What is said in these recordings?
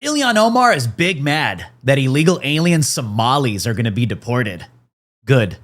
Ilhan Omar is big mad that illegal alien Somalis are going to be deported. Good.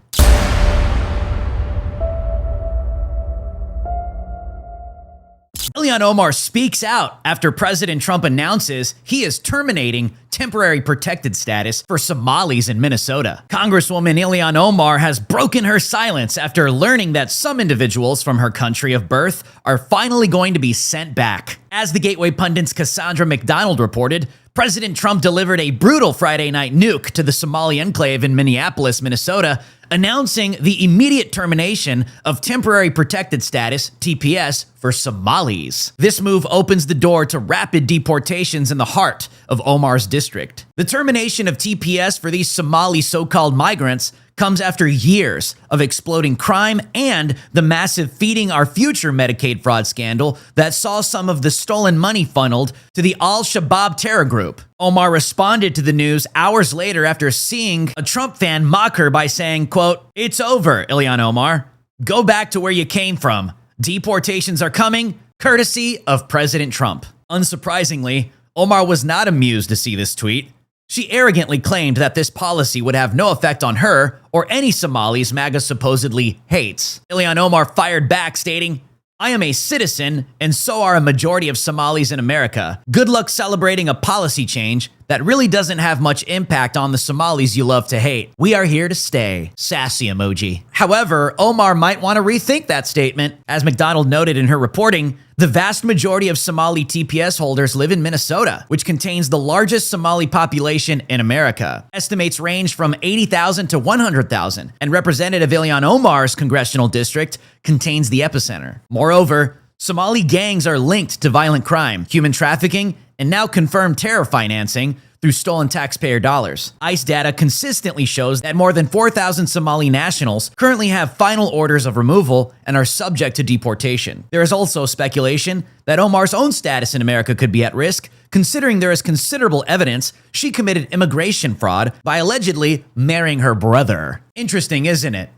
Ilhan Omar speaks out after President Trump announces he is terminating temporary protected status for Somalis in Minnesota. Congresswoman Ilhan Omar has broken her silence after learning that some individuals from her country of birth are finally going to be sent back. As the Gateway pundit's Cassandra McDonald reported, President Trump delivered a brutal Friday night nuke to the Somali enclave in Minneapolis, Minnesota, announcing the immediate termination of temporary protected status, TPS, for Somalis. This move opens the door to rapid deportations in the heart of Omar's district. The termination of TPS for these Somali so-called migrants comes after years of exploding crime and the massive Feeding Our Future Medicaid fraud scandal that saw some of the stolen money funneled to the Al-Shabaab terror group. Omar responded to the news hours later after seeing a Trump fan mock her by saying, quote, "It's over, Ilhan Omar. Go back to where you came from. Deportations are coming, courtesy of President Trump." Unsurprisingly, Omar was not amused to see this tweet. She arrogantly claimed that this policy would have no effect on her or any Somalis MAGA supposedly hates. Ilhan Omar fired back, stating, "I am a citizen, and so are a majority of Somalis in America. Good luck celebrating a policy change that really doesn't have much impact on the Somalis you love to hate. We are here to stay." Sassy emoji. However, Omar might want to rethink that statement. As McDonald noted in her reporting, the vast majority of Somali TPS holders live in Minnesota, which contains the largest Somali population in America. Estimates range from 80,000 to 100,000, and Representative Ilhan Omar's congressional district contains the epicenter. Moreover, Somali gangs are linked to violent crime, human trafficking, and now confirmed terror financing through stolen taxpayer dollars. ICE data consistently shows that more than 4,000 Somali nationals currently have final orders of removal and are subject to deportation. There is also speculation that Omar's own status in America could be at risk, considering there is considerable evidence she committed immigration fraud by allegedly marrying her brother. Interesting, isn't it?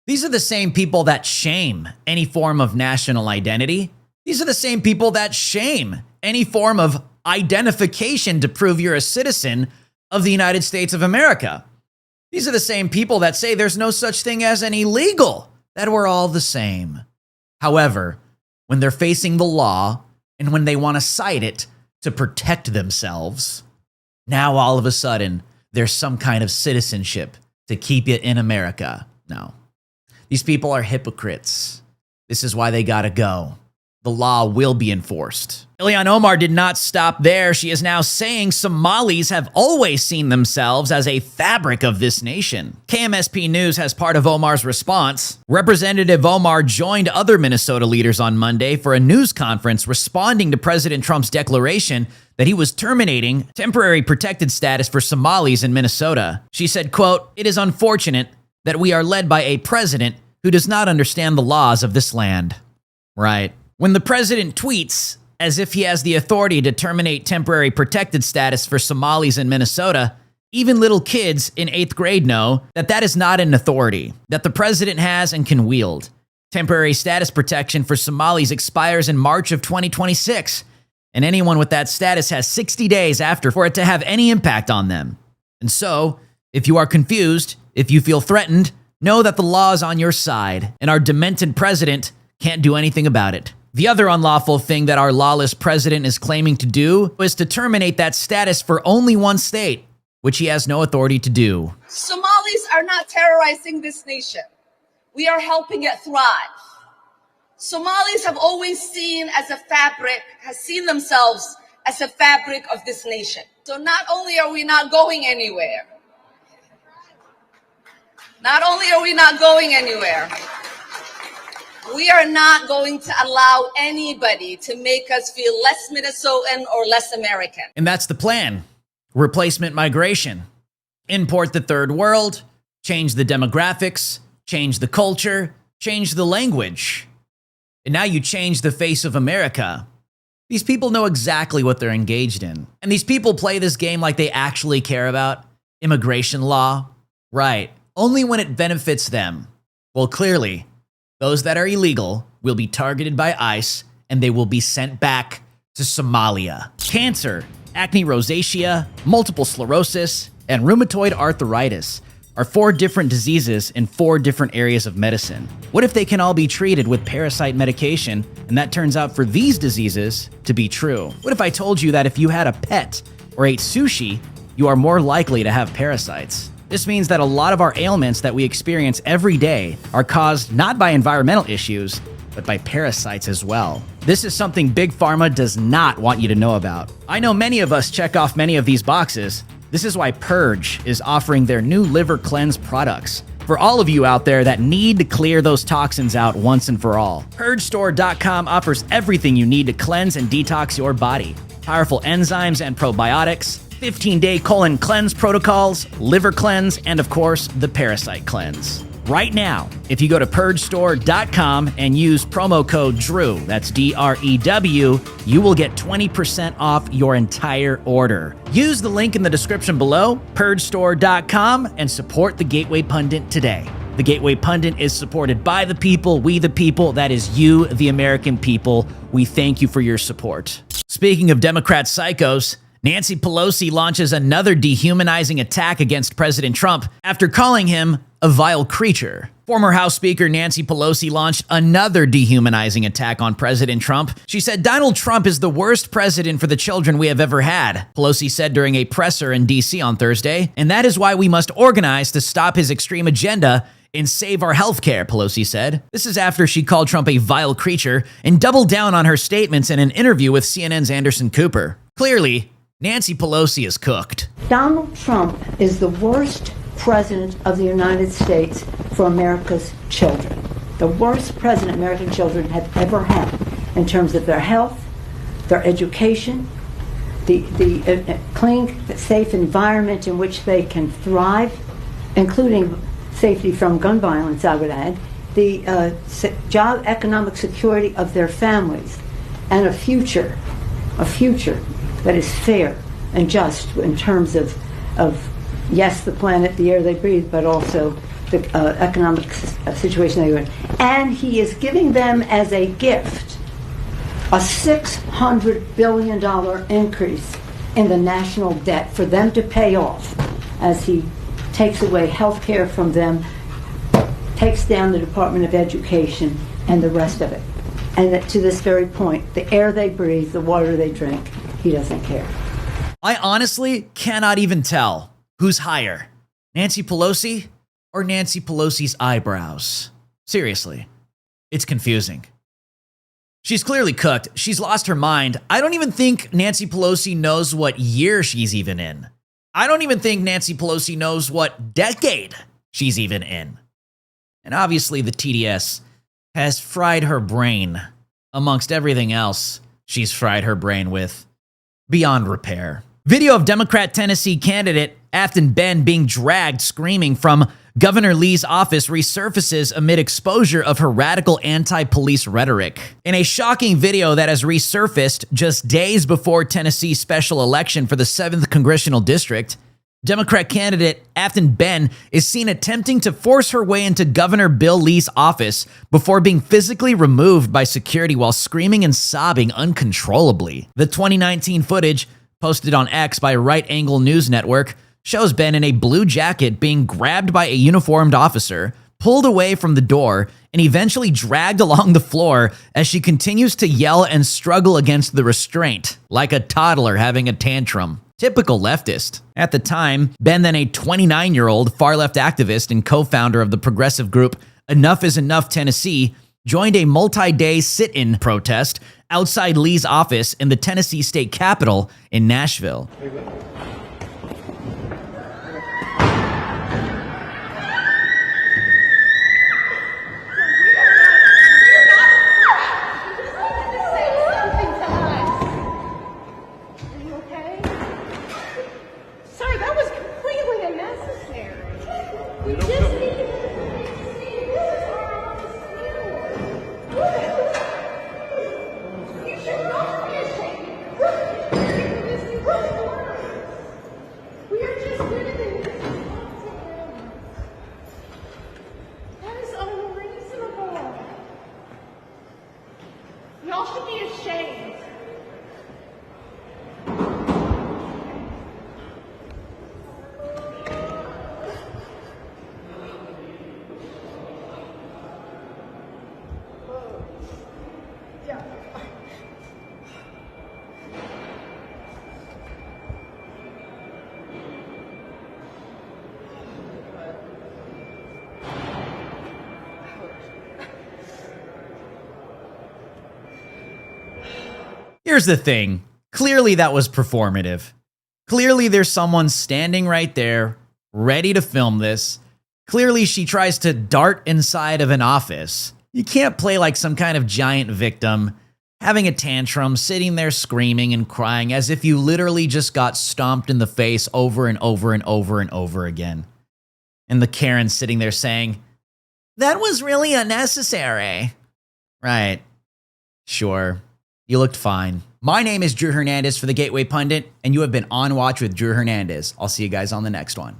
These are the same people that shame any form of national identity. These are the same people that shame any form of identification to prove you're a citizen of the United States of America. These are the same people that say there's no such thing as an illegal, that we're all the same. However, when they're facing the law and when they want to cite it to protect themselves, now all of a sudden there's some kind of citizenship to keep you in America. No. These people are hypocrites. This is why they gotta go. The law will be enforced. Ilhan Omar did not stop there. She is now saying Somalis have always seen themselves as a fabric of this nation. KMSP News has part of Omar's response. Representative Omar joined other Minnesota leaders on Monday for a news conference responding to President Trump's declaration that he was terminating temporary protected status for Somalis in Minnesota. She said, quote, "It is unfortunate that we are led by a president who does not understand the laws of this land." Right. When the president tweets as if he has the authority to terminate temporary protected status for Somalis in Minnesota, even little kids in 8th grade know that that is not an authority that the president has and can wield. Temporary status protection for Somalis expires in March of 2026, and anyone with that status has 60 days after for it to have any impact on them. And so, if you are confused, if you feel threatened, know that the law is on your side, and our demented president can't do anything about it. The other unlawful thing that our lawless president is claiming to do is to terminate that status for only one state, which he has no authority to do. Somalis are not terrorizing this nation. We are helping it thrive. Somalis have always seen themselves as a fabric of this nation. So not only are we not going anywhere, we are not going to allow anybody to make us feel less Minnesotan or less American. And that's the plan. Replacement migration. Import the third world, change the demographics, change the culture, change the language. And now you change the face of America. These people know exactly what they're engaged in. And these people play this game like they actually care about immigration law. Right. Only when it benefits them. Well, clearly, those that are illegal will be targeted by ICE and they will be sent back to Somalia. Cancer acne rosacea, multiple sclerosis, and rheumatoid arthritis are 4 different diseases in 4 different areas of medicine. What if they can all be treated with parasite medication, and that turns out for these diseases to be true? What if I told you that if you had a pet or ate sushi, you are more likely to have parasites? This means that a lot of our ailments that we experience every day are caused not by environmental issues, but by parasites as well. This is something Big Pharma does not want you to know about. I know many of us check off many of these boxes. This is why Purge is offering their new liver cleanse products for all of you out there that need to clear those toxins out once and for all. PurgeStore.com offers everything you need to cleanse and detox your body. Powerful enzymes and probiotics, 15-day colon cleanse protocols, liver cleanse, and of course, the parasite cleanse. Right now, if you go to PurgeStore.com and use promo code DREW, that's DREW, you will get 20% off your entire order. Use the link in the description below, PurgeStore.com, and support the Gateway Pundit today. The Gateway Pundit is supported by the people, we the people, that is you, the American people. We thank you for your support. Speaking of Democrat psychos, Nancy Pelosi launches another dehumanizing attack against President Trump after calling him a vile creature. Former House Speaker Nancy Pelosi launched another dehumanizing attack on President Trump. She said Donald Trump is the worst president for the children we have ever had, Pelosi said during a presser in D.C. on Thursday, and that is why we must organize to stop his extreme agenda and save our healthcare, Pelosi said. This is after she called Trump a vile creature and doubled down on her statements in an interview with CNN's Anderson Cooper. Clearly, Nancy Pelosi is cooked. Donald Trump is the worst president of the United States for America's children. The worst president American children have ever had in terms of their health, their education, the clean, safe environment in which they can thrive, including safety from gun violence, I would add, the job, economic security of their families, and a future that is fair and just in terms of yes, the planet, the air they breathe, but also the economic situation they are in. And he is giving them as a gift a $600 billion increase in the national debt for them to pay off as he takes away health care from them, takes down the Department of Education and the rest of it. And that to this very point, the air they breathe, the water they drink, he doesn't care. I honestly cannot even tell who's higher, Nancy Pelosi or Nancy Pelosi's eyebrows. Seriously, it's confusing. She's clearly cooked. She's lost her mind. I don't even think Nancy Pelosi knows what year she's even in. I don't even think Nancy Pelosi knows what decade she's even in. And obviously the TDS has fried her brain amongst everything else she's fried her brain with beyond repair. Video of Democrat Tennessee candidate Afton Ben being dragged screaming from Governor Lee's office resurfaces amid exposure of her radical anti-police rhetoric. In a shocking video that has resurfaced just days before Tennessee's special election for the 7th Congressional District, Democrat candidate Afton Ben is seen attempting to force her way into Governor Bill Lee's office before being physically removed by security while screaming and sobbing uncontrollably. The 2019 footage, posted on X by Right Angle News Network, shows Ben in a blue jacket being grabbed by a uniformed officer, pulled away from the door, and eventually dragged along the floor as she continues to yell and struggle against the restraint, like a toddler having a tantrum. Typical leftist. At the time, Ben, then a 29-year-old far-left activist and co-founder of the progressive group Enough is Enough Tennessee, joined a multi-day sit-in protest outside Lee's office in the Tennessee state capitol in Nashville. Here's the thing. Clearly that was performative. Clearly there's someone standing right there, ready to film this. Clearly she tries to dart inside of an office. You can't play like some kind of giant victim, having a tantrum, sitting there screaming and crying as if you literally just got stomped in the face over and over and over and over again. And the Karen sitting there saying, "That was really unnecessary." Right. Sure. You looked fine. My name is Drew Hernandez for the Gateway Pundit, and you have been on watch with Drew Hernandez. I'll see you guys on the next one.